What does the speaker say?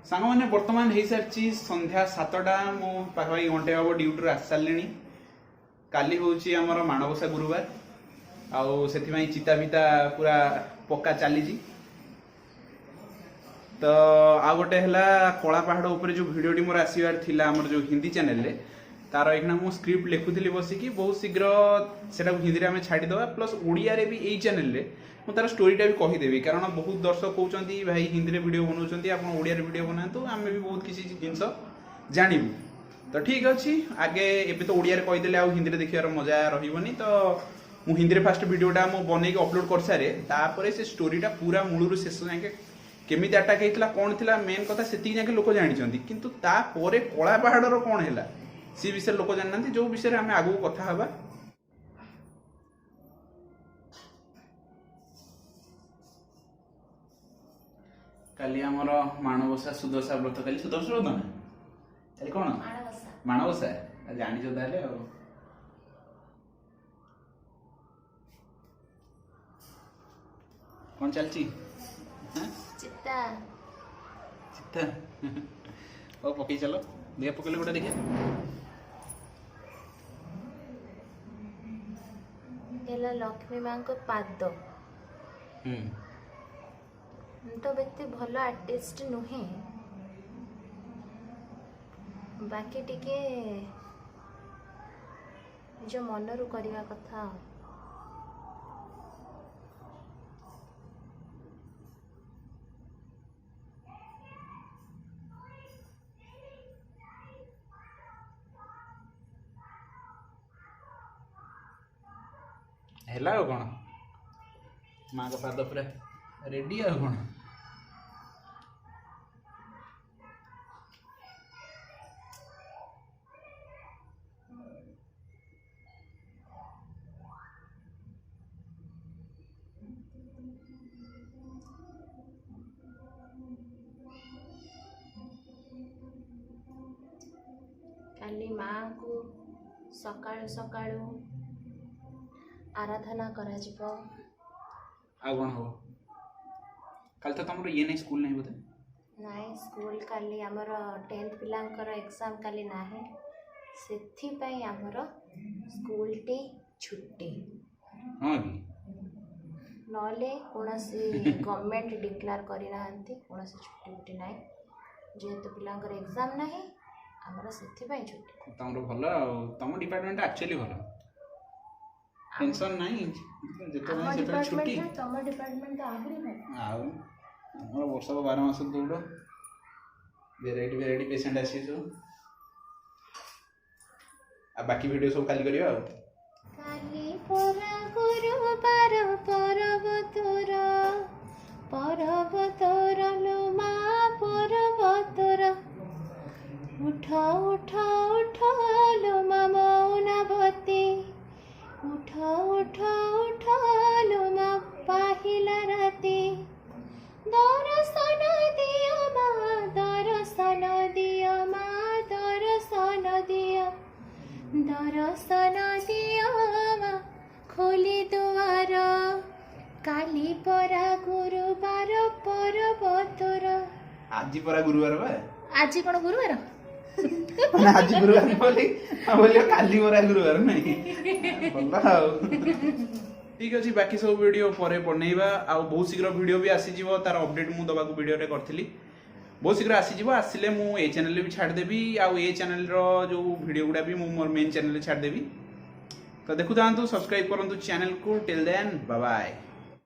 सांग मैंने बर्तमान हो सारी संध्या 7टा मो पाखापाखि घंटे हम ड्यूटी आसी सारे काली हूँ आमर माणबसा गुरुवार आउ से चिता फिता पूरा पक्का चली तो आ गोटे है कला पहाड़ उपर जो भिडटी मोर आसबार थिला आमर जो हिंदी चैनल रे तार एक मु स्क्रिप्ट लिखुली बसिकी बहुत शीघ्र से हिंदी में छाड़ीदे प्लस ओडिया रे भी यही चैनल रे मु तार स्टोरीटा भी कहीदेवी कारण बहुत दर्शक कहते भाई हिंदी में वीडियो बनाऊँ आप ओडिया वीडियो बनातु आम भी बहुत किसी जिनस जानू तो ठीक अच्छे आगे एबे तो ओडिया कहीदेले आ हिंदी देखार मजा रही तो मु हिंदी फास्ट वीडियोटा मु बन अपलोड कर सारे तापर से स्टोरीटा पूरा मूलू शेष जाके केमी अटाक होता कौन थी मेन कथा से जाके लोक जानी किंतु तापर कला पहाड़ कौन है सी विषय लोक जाना जो विषय आम आगू कथा हवा काली आमर माणबसा सुदशा व्रत काली सुदशा व्रत ना काली कौन माणबसा जानी ताले कौन चलची चित्ता चित्ता ओ पकई चलो देखा पकड़े गोटे देखिए लक्ष्मी माँ को पाद तो व्यक्ति भल आर्टिस्ट नुहे बाकी टिके जो मनरू करवा कथा है कौन माँ का पाद पूरा रेडी आ कौन काली माँ को सकाळु सकाळु आराधना करा जिवो आ कौन हो कल तो तुम ये नहीं स्कूल नहीं बोते नाई स्कूल काली आमर 10th पिलांकर एग्जाम काली नाही सेथि पई आमर स्कूल टी छुट्टी हां भी नले कोनसी गवर्नमेंट डिक्लेयर करि नाहंती कोनसी छुट्टी उठी नाही जेहेतु पिलांकर एग्जाम नाही आमर सेथि पई छुट्टी तमरो भलो तम डिपार्टमेंट एक्चुअली भलो टेंशन नहीं जेतो नहीं सेटा छुट्टी तम डिपार्टमेंट आहुरी नहीं आउ हमर वर्ष 12 मास दौड़ वेराइटी पेशेंट आसी जो आ बाकी वीडियो सब काली करियो काली परा गुरु पार पर्वतर लो मा पर्वतर उठा उठा उठा लो मा मौनवती उठा उठा उठा लो मा पाहिला राती दर्शन दिया मा दर्शन दिया मा दर्शन दिया दर्शन दिया मा खोली दुआर काली परा गुरुवार पर्वतर आज परा गुरुवार बा आज कौन गुरुवार माने आज गुरुवार बोली काली परा गुरुवार नहीं भला ठीक अच्छे बाकी सब वीडियो पर बनइबा आ बहुत शीघ्र वीडियो भी आसी जीवो तार अपडेट मु दबा को वीडियो रे करथिली बहुत शीघ्र आसी जीवो आसिले मु ए चैनल भी छाड़ देबी आ ए चैनल रो जो वीडियो गुडा भी मु मोर मेन चैनल छाड़ देबी तो देखु थांतु सब्सक्राइब करंतु चैनल को टिल देन बाय बाय।